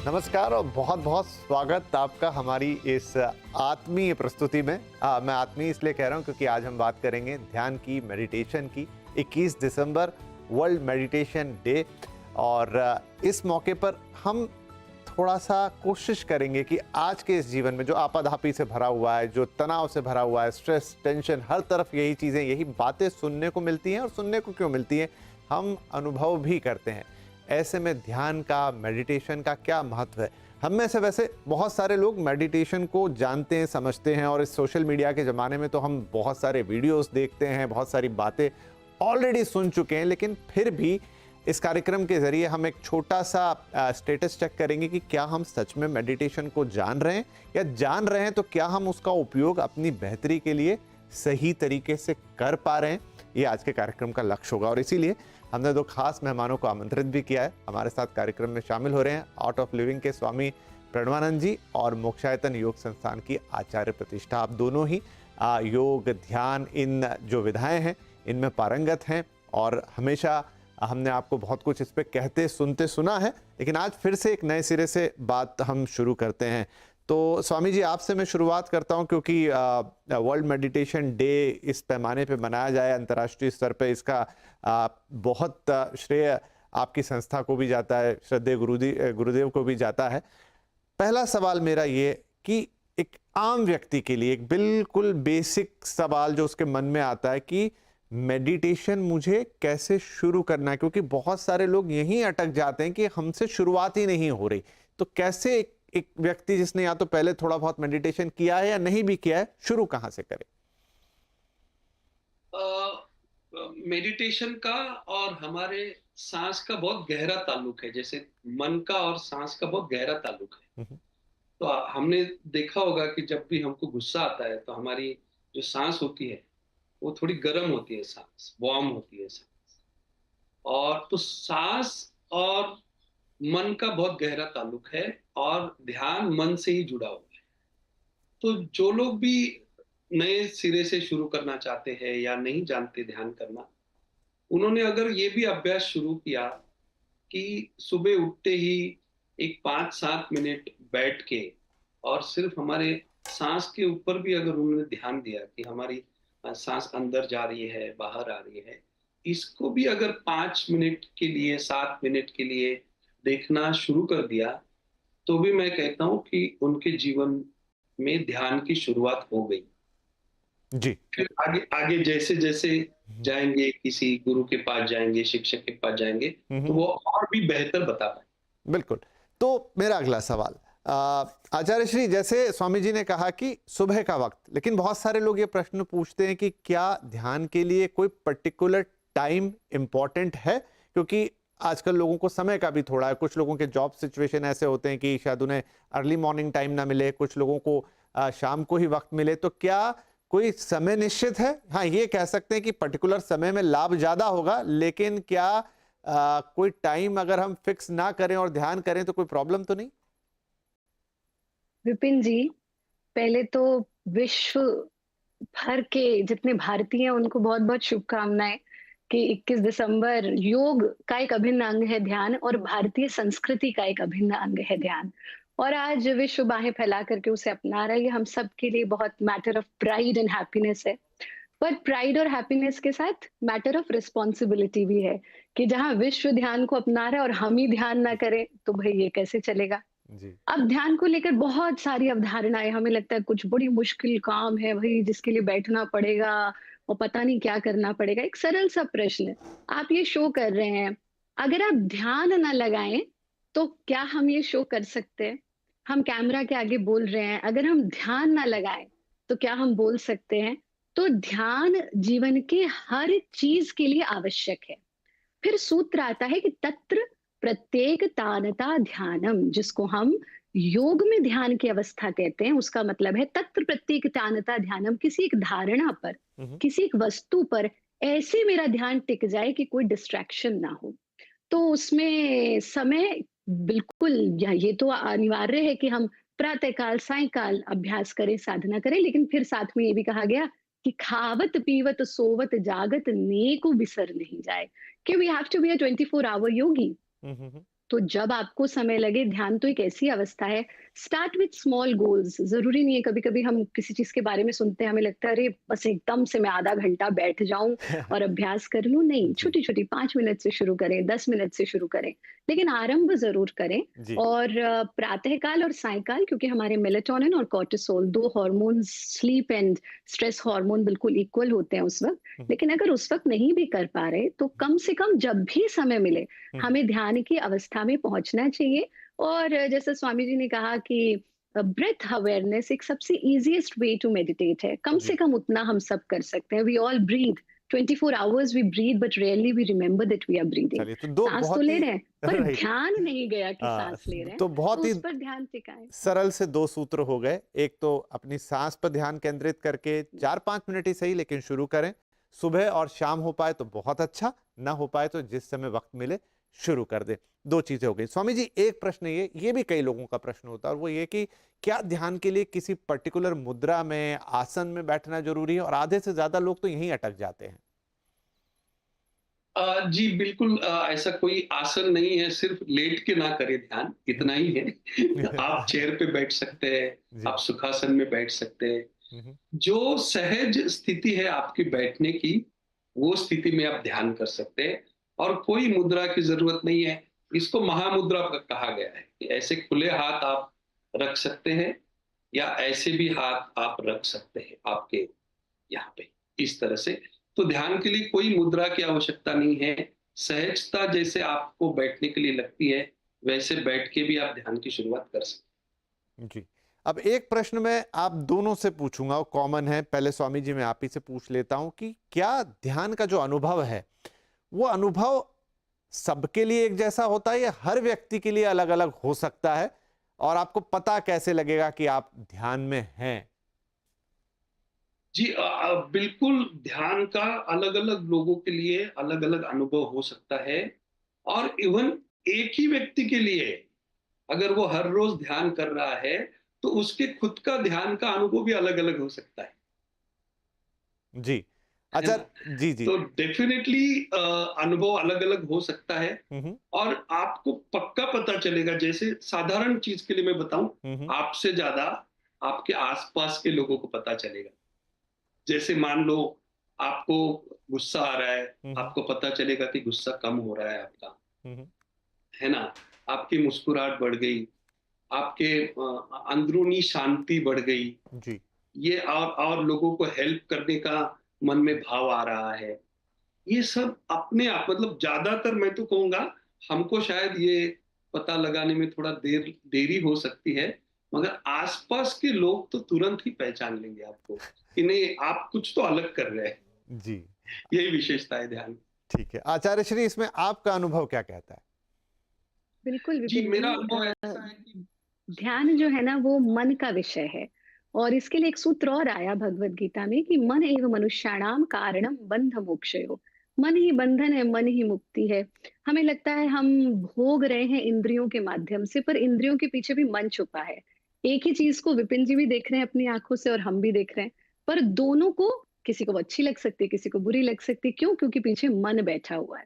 नमस्कार और बहुत बहुत स्वागत आपका हमारी इस आत्मीय प्रस्तुति में। मैं आत्मीय इसलिए कह रहा हूँ क्योंकि आज हम बात करेंगे ध्यान की, मेडिटेशन की। 21 दिसंबर वर्ल्ड मेडिटेशन डे, और इस मौके पर हम थोड़ा सा कोशिश करेंगे कि आज के इस जीवन में जो आपाधापी से भरा हुआ है, जो तनाव से भरा हुआ है, स्ट्रेस, टेंशन, हर तरफ यही चीज़ें, यही बातें सुनने को मिलती हैं। और सुनने को क्यों मिलती हैं, हम अनुभव भी करते हैं। ऐसे में ध्यान का, मेडिटेशन का क्या महत्व है? हम में से वैसे बहुत सारे लोग मेडिटेशन को जानते हैं, समझते हैं, और इस सोशल मीडिया के ज़माने में तो हम बहुत सारे वीडियोस देखते हैं, बहुत सारी बातें ऑलरेडी सुन चुके हैं। लेकिन फिर भी इस कार्यक्रम के ज़रिए हम एक छोटा सा स्टेटस चेक करेंगे कि क्या हम सच में मेडिटेशन को जान रहे हैं, या जान रहे हैं तो क्या हम उसका उपयोग अपनी बेहतरी के लिए सही तरीके से कर पा रहे हैं। ये आज के कार्यक्रम का लक्ष्य होगा, और इसीलिए हमने दो खास मेहमानों को आमंत्रित भी किया है। हमारे साथ कार्यक्रम में शामिल हो रहे हैं आर्ट ऑफ लिविंग के स्वामी प्रणवानंद जी और मोक्षायतन योग संस्थान की आचार्य प्रतिष्ठा। आप दोनों ही योग, ध्यान, इन जो विधाएं हैं इनमें पारंगत हैं, और हमेशा हमने आपको बहुत कुछ इस पे कहते सुनते सुना है। लेकिन आज फिर से एक नए सिरे से बात हम शुरू करते हैं। तो स्वामी जी, आपसे मैं शुरुआत करता हूं, क्योंकि वर्ल्ड मेडिटेशन डे इस पैमाने पे मनाया जाए अंतर्राष्ट्रीय स्तर पे, इसका बहुत श्रेय आपकी संस्था को भी जाता है, श्रद्धेय गुरुदेव को भी जाता है। पहला सवाल मेरा ये कि एक आम व्यक्ति के लिए एक बिल्कुल बेसिक सवाल जो उसके मन में आता है कि मेडिटेशन मुझे कैसे शुरू करना है, क्योंकि बहुत सारे लोग यहीं अटक जाते हैं कि हमसे शुरुआत ही नहीं हो रही। तो कैसे एक व्यक्ति जिसने या तो पहले थोड़ा बहुत मेडिटेशन किया है या नहीं भी किया है, शुरू कहां से करे? मेडिटेशन का और हमारे सांस का बहुत गहरा ताल्लुक है। जैसे मन का और सांस का बहुत गहरा ताल्लुक है। हम्म, तो हमने देखा होगा कि जब भी हमको गुस्सा आता है तो हमारी जो सांस होती है वो थोड़ी गर्म होती है, सांस वार्म होती है सांस। और तो सांस और मन का बहुत गहरा ताल्लुक है, और ध्यान मन से ही जुड़ा हुआ है। तो जो लोग भी नए सिरे से शुरू करना चाहते हैं या नहीं जानते ध्यान करना, उन्होंने अगर ये भी अभ्यास शुरू किया कि सुबह उठते ही एक 5-7 मिनट बैठ के और सिर्फ हमारे सांस के ऊपर भी अगर उन्होंने ध्यान दिया कि हमारी सांस अंदर जा रही है, बाहर आ रही है, इसको भी अगर 5 मिनट के लिए, 7 मिनट के लिए देखना शुरू कर दिया, तो भी मैं कहता हूँ कि उनके जीवन में ध्यान की शुरुआत हो गई। जी। फिर आगे आगे जैसे-जैसे हम्म, जाएँगे, किसी गुरु के पास जाएँगे, शिक्षक के पास जाएँगे, तो हम्म, वो और भी बेहतर बता पाएँ। बिल्कुल। तो मेरा अगला सवाल, आचार्य श्री, जैसे स्वामी जी ने कहा कि सुबह का वक्त, लेकिन बहुत सारे लोग ये प्रश्न पूछते हैं कि क्या ध्यान के लिए कोई पर्टिकुलर टाइम इंपॉर्टेंट है? क्योंकि आजकल लोगों को समय का भी थोड़ा है। कुछ लोगों के जॉब सिचुएशन ऐसे होते हैं कि शायद उन्हें अर्ली मॉर्निंग टाइम ना मिले, कुछ लोगों को शाम को ही वक्त मिले। तो क्या कोई समय निश्चित है? हाँ, ये कह सकते हैं कि पर्टिकुलर समय में लाभ ज्यादा होगा, लेकिन क्या कोई टाइम अगर हम फिक्स ना करें और ध्यान करें तो कोई प्रॉब्लम तो नहीं? विपिन जी, पहले तो विश्व भर के जितने भारतीय हैं उनको बहुत-बहुत शुभकामनाएँ कि 21 दिसंबर योग का एक अभिन्न अंग है ध्यान, और भारतीय संस्कृति का एक अभिन्न अंग है ध्यान। और आज विश्व बाहें फैला करके उसे अपना रहा है, ये हम सबके लिए बहुत matter of pride and happiness है। पर प्राइड और हैप्पीनेस के साथ मैटर ऑफ रिस्पॉन्सिबिलिटी भी है कि जहाँ विश्व ध्यान को अपना रहा है और हम ही ध्यान ना करें, तो भई ये कैसे चलेगा? जी। अब ध्यान को लेकर बहुत सारी अवधारणाएँ, हमें लगता है कुछ बड़ी मुश्किल काम है भई, जिसके लिए बैठना पड़ेगा और पता नहीं क्या करना पड़ेगा। एक सरल सा प्रश्न, आप ये शो कर रहे हैं, अगर आप ध्यान ना लगाएँ, तो क्या हम ये शो कर सकते हैं? हम कैमरा के आगे बोल रहे हैं, अगर हम ध्यान ना लगाएँ, तो क्या हम बोल सकते हैं? तो ध्यान जीवन के हर चीज़ के लिए आवश्यक है। फिर सूत्र आता है कि तत्र प्रत्येक तानता ध्यानम, जिसको हम योग में ध्यान की अवस्था कहते हैं। उसका मतलब है तत्र प्रत्येक तानता ध्यानम, किसी एक धारणा पर, हम्म, किसी एक वस्तु पर ऐसे मेरा ध्यान टिक जाए कि कोई डिस्ट्रैक्शन ना हो। तो उसमें समय बिल्कुल, ये तो अनिवार्य है कि हम प्रातःकाल, सायंकाल अभ्यास करें, साधना करें, लेकिन फिर साथ में ये भी कहा गया कि खावत, पीवत, सोवत, जागत नेको बिसर नहीं जाए, कि we have to be a 24 hour yogi. Hmm, तो जब आपको समय लगे, ध्यान तो एक ऐसी अवस्था है, स्टार्ट विथ स्मॉल गोल्स। ज़रूरी नहीं है, कभी-कभी हम किसी चीज़ के बारे में सुनते हैं, हमें लगता है अरे बस एकदम से मैं आधा घंटा बैठ जाऊँ और अभ्यास कर लूँ। नहीं, जी, छोटी-छोटी 5 मिनट से शुरू करें, 10 मिनट से शुरू करें, लेकिन आरंभ ज़रूर करें। जी। और प्रातःकाल और सायंकाल, क्योंकि हमारे मेलाटोनिन और cortisol 2 hormones, sleep and stress hormone बिल्कुल इक्वल होते हैं उस वक़्त। हुँ, लेकिन अगर उस वक़्त नहीं भी कर पा रहे, तो कम से कम जब भी समय मिले, हुँ, हमें ध्यान की अवस्था में पहुँचना चाहिए। और जैसे स्वामी जी ने कहा कि ब्रेथ अवेयरनेस एक सबसे ईज़ीएस्ट वे टू मेडिटेट है। कम से जी। कम उतना हम सब कर सकते हैं। We all breathe, 24 hours we breathe, but rarely we remember that we are breathing. चलिए, तो 2 साँस तो बहुत ले ही रहे हैं, पर राइट। ध्यान नहीं गया कि साँस ले रहे हैं, तो तो बहुत ही उस पर ध्यान टिकाएँ। हाँ, सरल से 2 सूत्र हो गए। एक तो अपनी साँस पर ध्यान केंद्रित करके जी। 4-5 मिनट ही सही लेकिन शुरू करें। सुबह और शाम हो पाए तो बहुत अच्छा, ना हो पाए तो जिस समय वक़्त मिले शुरू कर दें। 2 चीज़ें हो गई। स्वामी जी, एक प्रश्न ये भी कई लोगों का प्रश्न होता है और वो ये कि क्या ध्यान के लिए किसी पर्टिकुलर मुद्रा में, आसन में बैठना ज़रूरी है? और आधे से ज़्यादा लोग तो यहीं अटक जाते हैं। जी बिल्कुल, ऐसा कोई आसन नहीं है, सिर्फ लेट के ना करें ध्यान, इतना ही है। आप चेयर पे बैठ सकते हैं, जी। आप सुखासन में बैठ सकते हैं। हुँ, हुँ। जो सहज स्थिति है आपकी बैठने की, वो स्थिति में आप ध्यान कर सकते हैं और कोई मुद्रा की ज़रूरत नहीं है। इसको महामुद्रा कहा गया है कि ऐसे खुले हाथ आप रख सकते हैं या ऐसे भी हाथ आप रख सकते हैं आपके यहाँ पे, इस तरह से। तो ध्यान के लिए कोई मुद्रा की आवश्यकता नहीं है। सहजता जैसे आपको बैठने के लिए लगती है, वैसे बैठ के भी आप ध्यान की शुरुआत कर सकते जी। अब एक प्रश्न मैं आप दोनों से पूछूंगा, वो कॉमन है। पहले स्वामी जी मैं आप ही से पूछ लेता हूं कि क्या ध्यान का जो अनुभव है, वो अनुभव सबके लिए एक जैसा होता है या हर व्यक्ति के लिए अलग-अलग हो सकता है? और आपको पता कैसे लगेगा कि आप ध्यान में हैं? जी, बिल्कुल ध्यान का अलग-अलग लोगों के लिए अलग-अलग अनुभव हो सकता है और इवन एक ही व्यक्ति के लिए अगर वो हर रोज ध्यान कर रहा है, तो उसके खुद का ध्यान का अनुभव भी अलग-अलग हो सकता जी। है अच्छा। ना? जी, जी। तो डेफ़िनेटली अनुभव अलग-अलग हो सकता है हुँ, हुँ। और आपको पक्का पता चलेगा। जैसे साधारण चीज़ के लिए मैं बताऊँ, हुँ, हुँ। आपसे ज़्यादा आपके आस-पास के लोगों को पता चलेगा। जैसे मान लो आपको गुस्सा आ रहा है, हुँ, हुँ। आपको पता चलेगा कि गुस्सा कम हो रहा है आपका, हुँ, हुँ। है ना? आपकी मुस्कुराहट बढ़ गई, आपके अंदरूनी शांति बढ़ गई। जी। ये और लोगों को हेल्प करने का मन में भाव आ रहा है। ये सब अपने आप, मतलब ज़्यादातर मैं तो कहूँगा, हमको शायद ये पता लगाने में थोड़ा देरी हो सकती है, मगर आस-पास के लोग तो तुरंत ही पहचान लेंगे आपको, कि नहीं आप कुछ तो अलग कर रहे हैं। जी। यही विशेषता है ध्यान की। ठीक है। आचार्य श्री, इसमें आपका अनुभव क्या कहता है? बिल्कुल जी, विपिन जी। मेरा अनुभव ऐसा है कि ध्यान जो है ना, वो मन का विषय है। और इसके लिए एक सूत्र और आया भगवत गीता में कि मन एव मनुष्याणाम कारणम बंध मोक्षयो। मन ही बंधन है, मन ही मुक्ति है। हमें लगता है हम भोग रहे हैं इंद्रियों के माध्यम से, पर इंद्रियों के पीछे भी मन छुपा है। एक ही चीज को विपिन जी भी देख रहे हैं अपनी आंखों से और हम भी देख रहे हैं, पर दोनों को, किसी को वो अच्छी लग सकती है, किसी को बुरी लग सकती है। क्यों? क्योंकि पीछे मन बैठा हुआ है।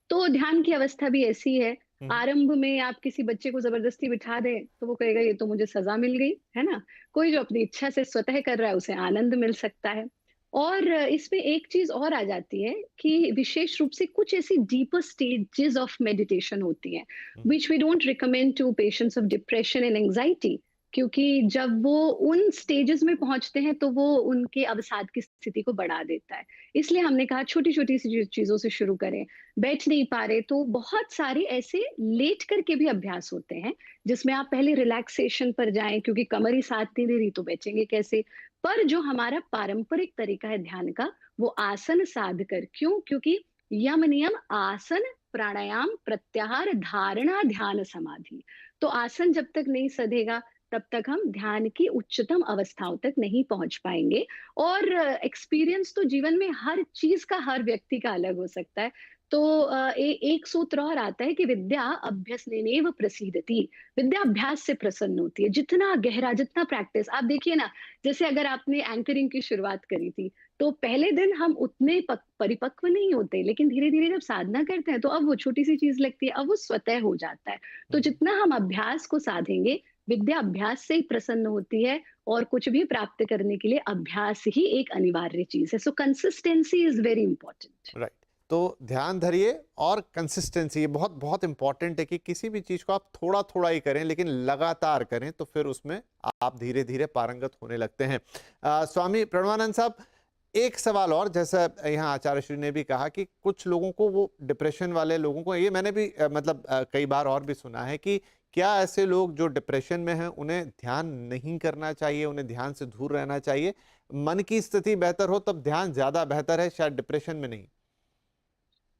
तो ध्यान की अवस्था भी ऐसी है। हुँ, हुँ। आरंभ में आप किसी बच्चे को ज़बरदस्ती बिठा दें, तो वो कहेगा ये तो मुझे सज़ा मिल गई, है ना? कोई जो अपनी इच्छा से स्वतः कर रहा है, उसे आनंद मिल सकता है। और इसमें एक चीज़ और आ जाती है कि विशेष रूप से कुछ ऐसी डीपर स्टेजेज़ ऑफ मेडिटेशन होती हैं, हुँ, हुँ। Which we don't recommend to patients of depression and anxiety. क्योंकि जब वो उन स्टेजेज़ में पहुँचते हैं, तो वो उनके अवसाद की स्थिति को बढ़ा देता है। इसलिए हमने कहा छोटी-छोटी सी चीज़ों से शुरू करें। बैठ नहीं पा रहे, तो बहुत सारे ऐसे लेट करके भी अभ्यास होते हैं जिसमें आप पहले रिलैक्सेशन पर जाएं, क्योंकि कमर ही साथ नहीं दे रही तो बैठेंगे कैसे। पर जो हमारा पारंपरिक तरीका है ध्यान का, वो आसन साध कर। क्यों? क्योंकि यम नियम आसन, प्राणायाम, प्रत्याहार, धारणा, ध्यान, समाधि। तो आसन जब तक नहीं सधेगा, तब तक हम ध्यान की उच्चतम अवस्थाओं तक नहीं पहुंच पाएंगे। और एक्सपीरियंस तो जीवन में हर चीज का, हर व्यक्ति का अलग हो सकता है। तो एक सूत्र और आता है कि विद्या अभ्यसनेनेव प्रसीदति। विद्या अभ्यास से प्रसन्न होती है। जितना गहरा, जितना प्रैक्टिस, आप देखिए ना, जैसे अगर आपने एंकरिंग की शुरुआत करी थी, तो पहले दिन हम उतने परिपक्व नहीं होते, लेकिन धीरे-धीरे जब साधना करते हैं तो अब वो छोटी-सी चीज़ लगती है, अब वो स्वतः हो जाता है। तो जितना हम अभ्यास को साधेंगे, विद्या अभ्यास से ही प्रसन्न होती है और कुछ भी प्राप्त करने के लिए अभ्यास ही एक अनिवार्य चीज़ है। सो consistency is very important. Right. तो ध्यान धरिए और कंसिस्टेंसी, ये बहुत बहुत इंपॉर्टेंट है कि किसी भी चीज को आप थोड़ा थोड़ा ही करें लेकिन लगातार करें, तो फिर उसमें आप धीरे धीरे पारंगत होने लगते हैं। स्वामी प्रणवानंद साहब, एक सवाल और, जैसा यहाँ आचार्य श्री ने भी कहा कि कुछ लोगों को, वो डिप्रेशन वाले लोगों को, ये मैंने भी कई बार और भी सुना है कि क्या ऐसे लोग जो डिप्रेशन में हैं उन्हें ध्यान नहीं करना चाहिए, उन्हें ध्यान से दूर रहना चाहिए? मन की स्थिति बेहतर हो तब ध्यान ज्यादा बेहतर है, शायद डिप्रेशन में नहीं।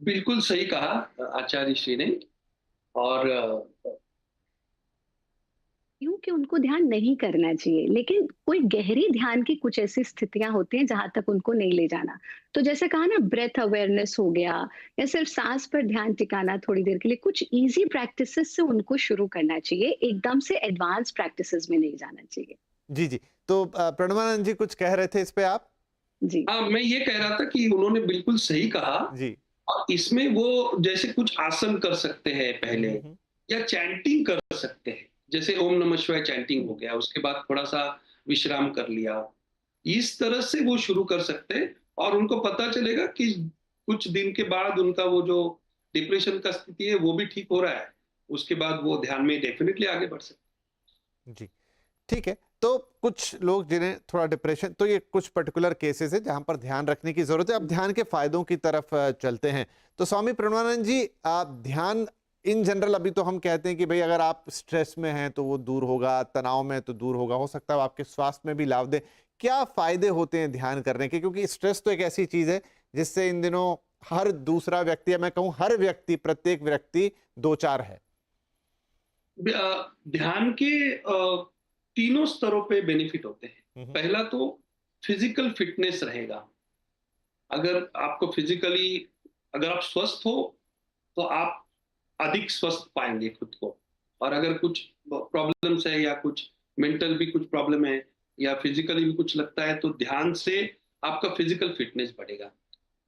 बिल्कुल सही कहा आचार्य श्री ने। और क्योंकि उनको ध्यान नहीं करना चाहिए, लेकिन कोई गहरी ध्यान की कुछ ऐसी स्थितियां होती हैं जहां तक उनको नहीं ले जाना। तो जैसे कहा ना, ब्रेथ अवेयरनेस हो गया, या सिर्फ सांस पर ध्यान टिकाना थोड़ी देर के लिए, कुछ इजी प्रैक्टिसेस से उनको शुरू करना चाहिए, एकदम से एडवांस प्रैक्टिसेस में नहीं जाना चाहिए। जी जी। तो प्रणवानंद जी कुछ कह रहे थे इस पे आप? जी। हाँ, मैं ये कह रहा था कि उन्होंने बिल्कुल सही कहा। जी। और इसमें वो जैसे कुछ आसन कर सकते हैं पहले, हम्म। या चैंटिंग कर सकते हैं, जैसे ओम नमः शिवाय चैंटिंग हो गया, उसके बाद थोड़ा सा विश्राम कर लिया। इस तरह से वो शुरू कर सकते हैं और उनको पता चलेगा कि कुछ दिन के बाद उनका वो जो डिप्रेशन का स्थिति है वो भी ठीक हो रहा है। उसके बाद वो ध्यान में डेफिनेटली आगे बढ़ सकते जी, ठीक है। तो कुछ लोग जिन्हें थोड़ा डिप्रेशन, तो ये कुछ पर्टिकुलर केसेस है जहां पर ध्यान रखने की जरूरत है। अब ध्यान के फायदों की तरफ चलते हैं। तो स्वामी प्रणवानंद जी, ध्यान इन जनरल, अभी तो हम कहते हैं कि भाई अगर आप स्ट्रेस में हैं तो वो दूर होगा, तनाव में तो दूर होगा, हो सकता है आपके स्वास्थ्य में भी लाभ दे। क्या फायदे होते हैं ध्यान करने के? क्योंकि स्ट्रेस तो एक ऐसी चीज है जिससे इन दिनों हर दूसरा व्यक्ति, या मैं कहूं हर व्यक्ति, प्रत्येक व्यक्ति दो चार है। हैं। ध्यान के तीनों स्तरों पे बेनिफिट होते हैं। पहला तो फिजिकल फिटनेस रहेगा। अगर आपको फिजिकली, अगर आप स्वस्थ हो तो आप अधिक स्वस्थ पाएंगे खुद को। और अगर कुछ प्रॉब्लम्स है, या कुछ मेंटल भी कुछ प्रॉब्लम है, या फिजिकली भी कुछ लगता है, तो ध्यान से आपका फिजिकल फिटनेस बढ़ेगा।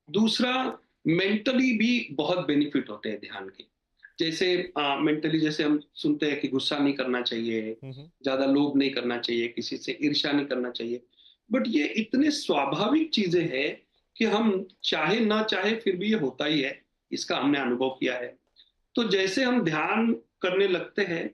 दूसरा, मेंटली भी बहुत बेनिफिट होते हैं ध्यान के। जैसे मेंटली, जैसे हम सुनते हैं कि गुस्सा नहीं करना चाहिए, ज्यादा लोभ नहीं करना चाहिए, किसी से ईर्ष्या नहीं करना चाहिए। बट ये इतने स्वाभाविक चीजें हैं कि हम चाहे ना चाहे फिर भी ये होता ही है। इसका हमने अनुभव किया है। तो जैसे हम ध्यान करने लगते हैं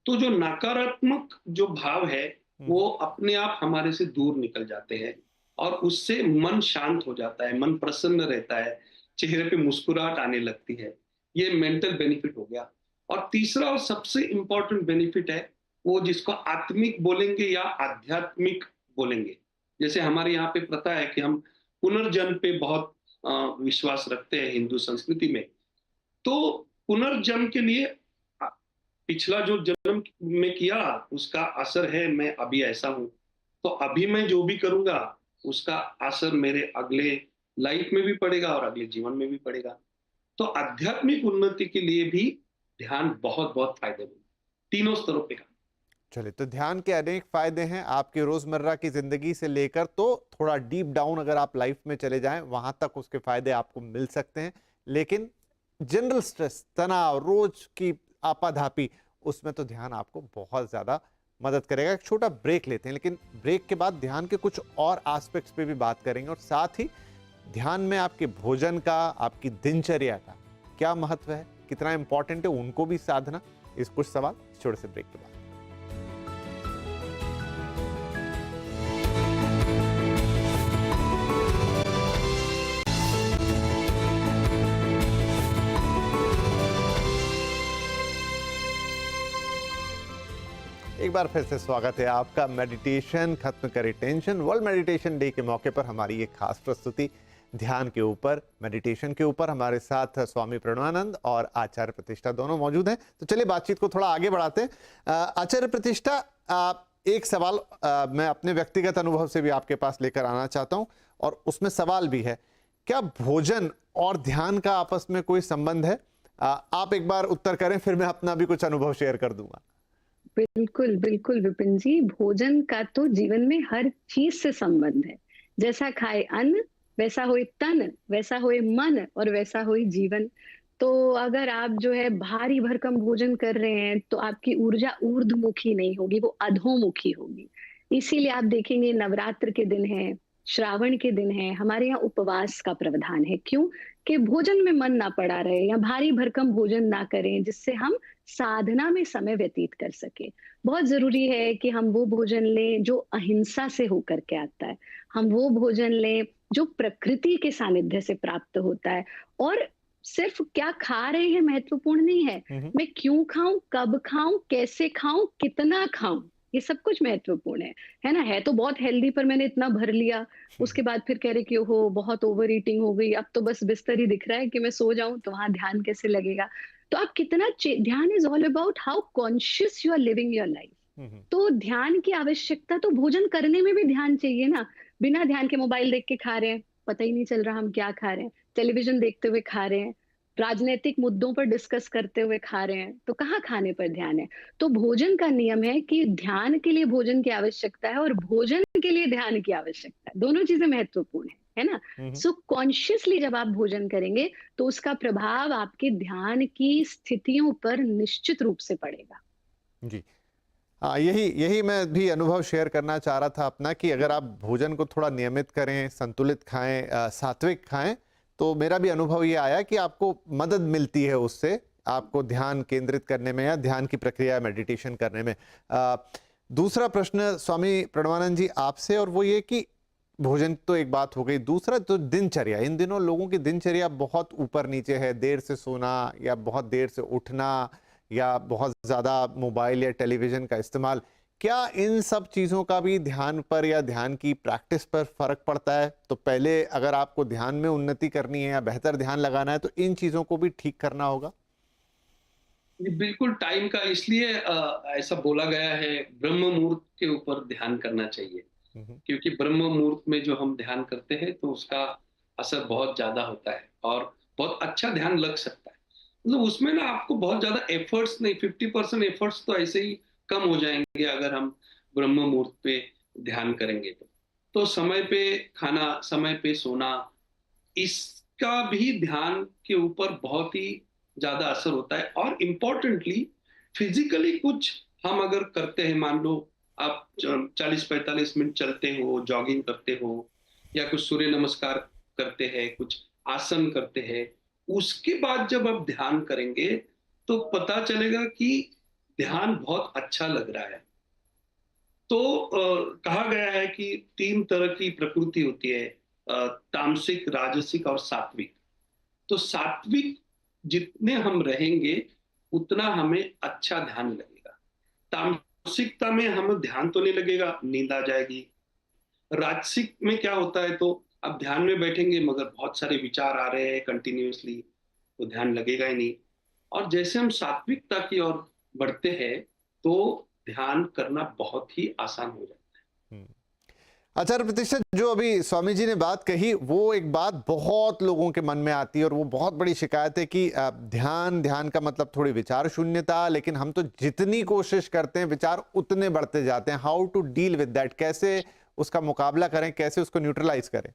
तो जो नकारात्मक जो भाव है वो अपने आप हमारे से दूर निकल जाते हैं, और उससे मन शांत हो जाता है, मन प्रसन्न रहता है, चेहरे पे मुस्कुराहट आने लगती है। ये मेंटल बेनिफिट हो गया। और तीसरा और सबसे इंपॉर्टेंट बेनिफिट है वो, जिसको आत्मिक बोलेंगे या आध्यात्मिक बोलेंगे। जैसे हमारे यहाँ पे प्रथा है कि हम पुनर्जन्म पे बहुत विश्वास रखते हैं हिंदू संस्कृति में। तो पुनर्जन्म के लिए पिछला जो जन्म में किया उसका असर है, मैं अभी ऐसा हूं, तो अभी मैं जो भी करूंगा उसका असर मेरे अगले लाइफ में भी पड़ेगा और अगले जीवन में भी पड़ेगा। तो आध्यात्मिक उन्नति के लिए भी ध्यान बहुत बहुत फायदेमंद, तीनों स्तरों पे। चलिए, तो ध्यान के अनेक फायदे हैं आपके रोजमर्रा की जिंदगी से लेकर, तो थोड़ा डीप डाउन अगर आप लाइफ में चले जाएं वहां तक उसके फायदे आपको मिल सकते हैं। लेकिन जनरल स्ट्रेस, तनाव, रोज की आपाधापी, उसमें तो ध्यान आपको बहुत ज्यादा मदद करेगा। एक छोटा ब्रेक लेते हैं, लेकिन ब्रेक के बाद ध्यान के कुछ और एस्पेक्ट्स पे भी बात करेंगे, और साथ ही ध्यान में आपके भोजन का, आपकी दिनचर्या का क्या महत्व है, कितना इंपॉर्टेंट है उनको भी साधना। इस कुछ सवाल छोटे से ब्रेक के बाद। एक बार फिर से स्वागत है आपका। मेडिटेशन खत्म करे टेंशन, वर्ल्ड मेडिटेशन डे के मौके पर हमारी ये खास प्रस्तुति ध्यान के ऊपर, मेडिटेशन के ऊपर। हमारे साथ स्वामी प्रणवानंद और आचार्य प्रतिष्ठा दोनों मौजूद हैं। तो चलिए बातचीत को थोड़ा आगे बढ़ाते हैं। आचार्य प्रतिष्ठा, एक सवाल मैं अपने व्यक्तिगत अनुभव से भी आपके पास लेकर आना चाहता हूं, और उसमें सवाल भी है, क्या भोजन और ध्यान का आपस में कोई संबंध है? आप एक बार उत्तर करें, फिर मैं अपना भी कुछ अनुभव शेयर कर दूंगा। बिल्कुल, बिल्कुल विपिन जी, भोजन का तो जीवन में हर चीज से संबंध है। जैसा खाए अन्न वैसा होए तन, वैसा होए मन और वैसा होए जीवन। तो अगर आप जो है भारी भरकम भोजन कर रहे हैं तो आपकी ऊर्जा ऊर्ध्वमुखी नहीं होगी, वो अधोमुखी होगी। इसीलिए आप देखेंगे नवरात्र के दिन है, श्रावण के दिन है, हमारे यहाँ उपवास का प्रावधान है। क्यों? कि भोजन में मन ना पड़ा रहे या भारी भरकम भोजन ना करें, जिससे हम साधना में समय व्यतीत कर सके। बहुत जरूरी है कि हम वो भोजन लें जो अहिंसा से होकर के आता है, हम वो भोजन लें जो प्रकृति के सानिध्य से प्राप्त होता है। और सिर्फ क्या खा रहे हैं महत्वपूर्ण नहीं है, हम्म। मैं क्यों खाऊं, कब खाऊं, कैसे खाऊं, कितना खाऊं, ये सब कुछ महत्वपूर्ण है ना? है तो बहुत हेल्दी पर मैंने इतना भर लिया, उसके बाद फिर कह रहे कि ओहो बहुत ओवर ईटिंग हो गई, अब तो बस बिस्तर ही दिख रहा है कि मैं सो जाऊं, तो वहां ध्यान कैसे लगेगा? तो आप कितना ध्यान is all about how conscious you are living your life. Hmm. तो ध्यान की आवश्यकता तो भोजन करने में भी ध्यान चाहिए ना। बिना ध्यान के मोबाइल देख के खा रहे हैं, पता ही नहीं चल रहा हम क्या खा रहे हैं, टेलीविजन देखते हुए खा रहे हैं, राजनीतिक मुद्दों पर डिस्कस करते हुए खा रहे हैं, तो कहाँ खाने पर ध्यान है? तो भोजन का नियम है कि ध्यान के लिए भोजन की आवश्यकता है और भोजन के लिए ध्यान की आवश्यकता है, दोनों चीजें महत्वपूर्ण है ना? हम्म। सो कॉन्शियसली जब आप भोजन करेंगे तो उसका प्रभाव आपके ध्यान की स्थितियों पर निश्चित रूप से पड़ेगा। जी। हाँ, यही यही मैं भी अनुभव शेयर करना चाह रहा था अपना, कि अगर आप भोजन को थोड़ा नियमित करें, संतुलित खाएं, सात्विक खाएं, तो मेरा भी अनुभव ये आया कि आपको मदद मिलती है उससे, आपको ध्यान केंद्रित करने में या ध्यान की प्रक्रिया मेडिटेशन करने में। दूसरा प्रश्न स्वामी प्रणवानंद जी आपसे, और वो ये कि भोजन तो एक बात हो गई, दूसरा तो दिनचर्या। इन दिनों लोगों की दिनचर्या बहुत ऊपर नीचे है, देर से सोना या बहुत देर से उठना या बहुत ज्यादा मोबाइल या टेलीविजन का इस्तेमाल। क्या इन सब चीजों का भी ध्यान पर या ध्यान की प्रैक्टिस पर फर्क पड़ता है? तो पहले अगर आपको ध्यान में उन्नति करनी है या बेहतर ध्यान लगाना है तो इन चीजों को भी ठीक करना होगा। ये बिल्कुल टाइम का इसलिए ऐसा बोला गया है, ब्रह्म मुहूर्त के ऊपर ध्यान करना चाहिए। हम्म। क्योंकि ब्रह्म मुहूर्त में जो हम ध्यान करते हैं तो उसका असर बहुत ज़्यादा होता है और बहुत अच्छा ध्यान लग सकता है। मतलब उसमें ना आपको बहुत ज़्यादा एफर्ट्स नहीं, 50% एफर्ट्स तो ऐसे ही कम हो जाएँगे अगर हम ब्रह्म मुहूर्त पे ध्यान करेंगे तो। तो समय पे खाना, समय पे सोना, इसका भी ध्यान के ऊपर बहुत ही ज़्यादा असर होता है। और इम्पोर्टेंटली फिज़िकली कुछ हम अगर करते हैं, मान लो आप 40-45 मिनट चलते हो, जॉगिंग करते हो या कुछ सूर्य नमस्कार करते हैं, कुछ आसन करते हैं, उसके बाद जब आप ध्यान करेंगे तो पता चलेगा कि ध्यान बहुत अच्छा लग रहा है। तो कहा गया है कि 3 तरह की प्रकृति होती है, तामसिक, राजसिक और सात्विक। तो सात्विक जितने हम रहेंगे उतना हमें अच्छा ध्यान लगेगा। तामसिकता में हमें ध्यान तो नहीं लगेगा, नींद आ जाएगी। राजसिक में क्या होता है, तो आप ध्यान में बैठेंगे मगर बहुत सारे विचार आ रहे हैं कंटिन्यूअसली, तो ध्यान लगेगा ही नहीं। और जैसे हम सात्विकता की ओर बढ़ते हैं तो ध्यान करना बहुत ही आसान हो जाता है। आचार्य प्रतिष्ठित, जो अभी स्वामी जी ने बात कही, वो एक बात बहुत लोगों के मन में आती है और वो बहुत बड़ी शिकायत है कि ध्यान ध्यान का मतलब थोड़ी विचार शून्यता, लेकिन हम तो जितनी कोशिश करते हैं विचार उतने बढ़ते जाते हैं। How to deal with that? कैसे उसका मुकाबला करें, कैसे उसको न्यूट्रलाइज करें?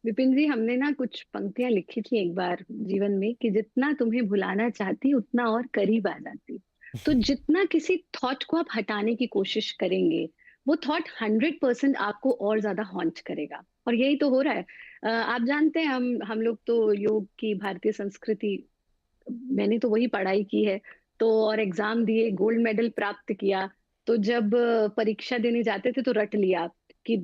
विपिन जी, हमने ना कुछ पंक्तियां लिखी थी एक बार जीवन में कि जितना तुम्हें भुलाना चाहती उतना और करीब आ जाती। तो जितना किसी थॉट को आप हटाने की कोशिश करेंगे, वो थॉट 100% आपको और ज्यादा हॉन्ट करेगा। और यही तो हो रहा है। आप जानते हैं, हम लोग तो योग की भारतीय संस्कृति, मैंने तो वही पढ़ाई की है, तो और एग्जाम दिए, गोल्ड मेडल प्राप्त किया। तो जब परीक्षा देने जाते थे तो रट लिया कि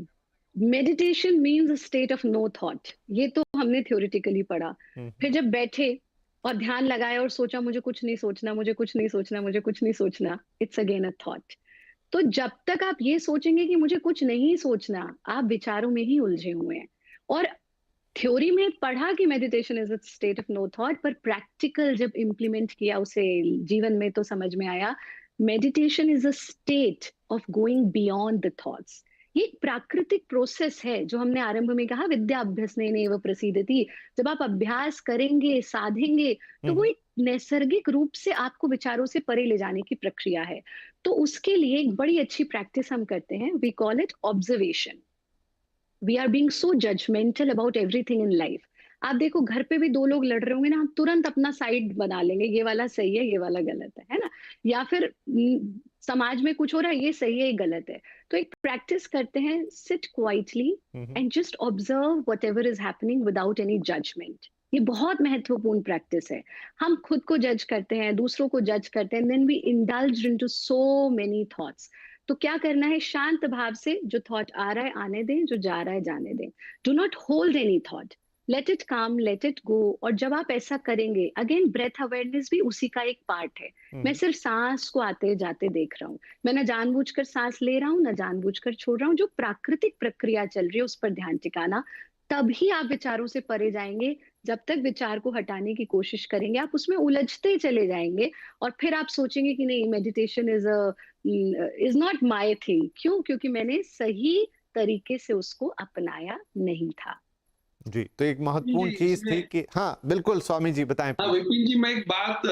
meditation means a state of no thought. ये तो हमने थ्योरेटिकली पढ़ा। फिर जब बैठे और ध्यान लगाया और सोचा मुझे कुछ नहीं सोचना, मुझे कुछ नहीं सोचना, मुझे कुछ नहीं सोचना, इट्स अगेन अ थॉट। तो जब तक आप ये सोचेंगे कि मुझे कुछ नहीं सोचना, आप विचारों में ही उलझे हुए हैं। और थ्योरी में पढ़ा कि meditation is a state of no thought, पर प्रैक्टिकल जब इम्प्लीमेंट किया उसे जीवन में तो समझ में आया meditation is a state of going beyond the thoughts. ये एक प्राकृतिक प्रोसेस है, जो हमने आरंभ में कहा विद्या अभ्यसनेनैव प्रसीदति। जब आप अभ्यास करेंगे, साधेंगे, तो वो एक नैसर्गिक रूप से आपको विचारों से परे ले जाने की प्रक्रिया है। तो उसके लिए एक बड़ी अच्छी प्रैक्टिस हम करते हैं, we call it observation. We are being so judgmental about everything in life. आप देखो घर पे भी दो लोग लड़ रहे होंगे ना, हम तुरंत अपना साइड बना लेंगे, ये वाला सही है, ये वाला गलत है ना? या फिर समाज में कुछ हो रहा है, ये सही है, ये गलत है। तो एक प्रैक्टिस करते हैं, sit quietly and just observe whatever is happening without any judgment. ये बहुत महत्वपूर्ण प्रैक्टिस है। हम खुद को जज करते हैं, दूसरों को जज करते हैं, then we indulge into so many thoughts. तो क्या करना है, शांत भाव से जो थॉट आ रहा है आने दें, जो जा रहा है जाने दें। Do not hold any thought, let it come, let it go. और जब आप ऐसा करेंगे, अगेन ब्रेथ अवेयरनेस भी उसी का एक पार्ट है। मैं सिर्फ सांस को आते जाते देख रहा हूँ, मैं न जानबूझकर सांस ले रहा हूँ, न जानबूझकर छोड़ रहा हूँ। जो प्राकृतिक प्रक्रिया चल रही है उस पर ध्यान टिकाना, तभी आप विचारों से परे जाएंगे। जब तक विचार को हटाने की कोशिश करेंगे, आप उसमें उलझते चले जाएंगे और फिर आप सोचेंगे कि नहीं, meditation is not my thing. क्यों? क्योंकि मैंने सही तरीके से उसको अपनाया नहीं था। जी, तो एक महत्वपूर्ण चीज थी कि हाँ बिल्कुल स्वामी जी बताएं। हाँ विपिन जी, मैं एक बात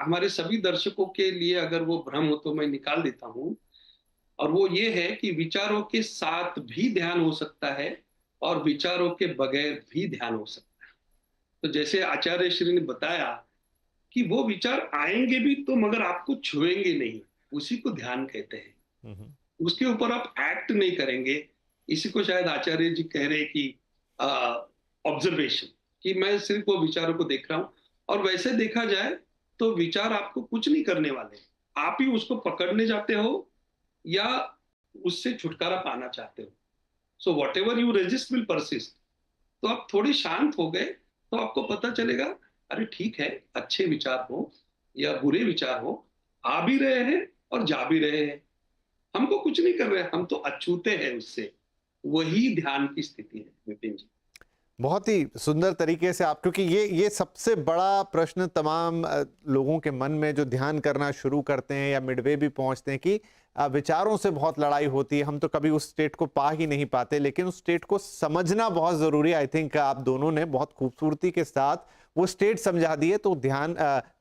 हमारे सभी दर्शकों के लिए अगर वो भ्रम हो तो मैं निकाल देता हूँ, और वो ये है कि विचारों के साथ भी ध्यान हो सकता है और विचारों के बगैर भी ध्यान हो सकता है। तो जैसे आचार्य श्री ने बताया कि वो विचार आएंगे भी तो मगर आपको छुएंगे नहीं, उसी को ध्यान कहते हैं। उसके ऊपर आप एक्ट नहीं करेंगे, इसी को शायद आचार्य जी कह रहे कि ऑब्जर्वेशन, कि मैं सिर्फ वो विचारों को देख रहा हूं। और वैसे देखा जाए तो विचार आपको कुछ नहीं करने वाले, आप ही उसको पकड़ने जाते हो या उससे छुटकारा पाना चाहते हो। So what ever you resist will persist. तो आप थोड़े शांत हो गए तो आपको पता चलेगा, अरे ठीक है, अच्छे विचार हो या बुरे विचार हो, आ भी रहे हैं और जा भी रहे हैं, हमको कुछ नहीं कर रहे, हम तो अछूते हैं उससे। वही ध्यान की स्थिति है विपिन जी। बहुत ही सुंदर तरीके से आप, क्योंकि ये सबसे बड़ा प्रश्न तमाम लोगों के मन में जो ध्यान करना शुरू करते हैं या मिडवे भी पहुंचते हैं कि विचारों से बहुत लड़ाई होती है, हम तो कभी उस स्टेट को पा ही नहीं पाते, लेकिन उस स्टेट को समझना बहुत जरूरी है। आई थिंक आप दोनों ने बहुत खूबसूरती के साथ वो स्टेट समझा दी है। तो ध्यान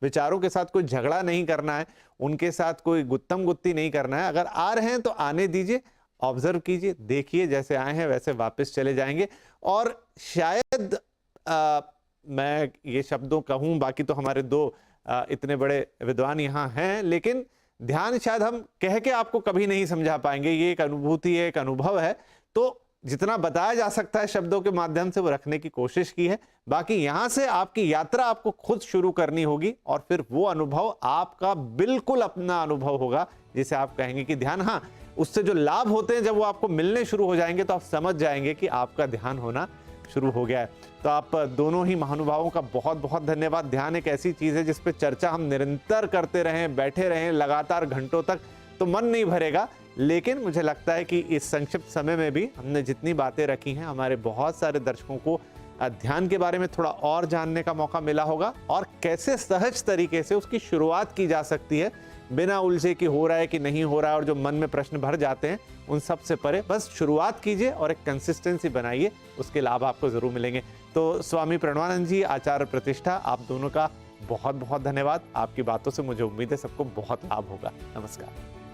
विचारों के साथ कोई झगड़ा नहीं करना है, उनके साथ कोई गुत्तम गुत्ती नहीं करना है। अगर आ रहे हैं तो आने दीजिए, ऑब्जर्व कीजिए, देखिए, जैसे आए हैं वैसे वापस चले जाएंगे। और शायद मैं ये शब्दों कहूं, बाकी तो हमारे दो इतने बड़े विद्वान यहाँ हैं, लेकिन ध्यान शायद हम कह के आपको कभी नहीं समझा पाएंगे। ये एक अनुभूति है, एक अनुभव है। तो जितना बताया जा सकता है शब्दों के माध्यम से वो रखने की कोशिश की है। बाकी यहां से आपकी यात्रा आपको खुद शुरू करनी होगी और फिर वो अनुभव आपका बिल्कुल अपना अनुभव होगा, जिसे आप कहेंगे कि ध्यान। हाँ, उससे जो लाभ होते हैं जब वो आपको मिलने शुरू हो जाएंगे तो आप समझ जाएंगे कि आपका ध्यान होना शुरू हो गया है। तो आप दोनों ही महानुभावों का बहुत बहुत धन्यवाद। ध्यान एक ऐसी चीज है जिस पे चर्चा हम निरंतर करते रहें, बैठे रहें लगातार घंटों तक, तो मन नहीं भरेगा। लेकिन मुझे लगता है कि इस संक्षिप्त समय में भी हमने जितनी बातें रखी हैं, हमारे बहुत सारे दर्शकों को ध्यान के बारे में थोड़ा और जानने का मौका मिला होगा, और कैसे सहज तरीके से उसकी शुरुआत की जा सकती है, बिना उलझे कि हो रहा है कि नहीं हो रहा है, और जो मन में प्रश्न भर जाते हैं उन सब से परे बस शुरुआत कीजिए और एक कंसिस्टेंसी बनाइए, उसके लाभ आपको जरूर मिलेंगे। तो स्वामी प्रणवानंद जी, आचार्य प्रतिष्ठा, आप दोनों का बहुत बहुत धन्यवाद। आपकी बातों से मुझे उम्मीद है सबको बहुत लाभ होगा। नमस्कार।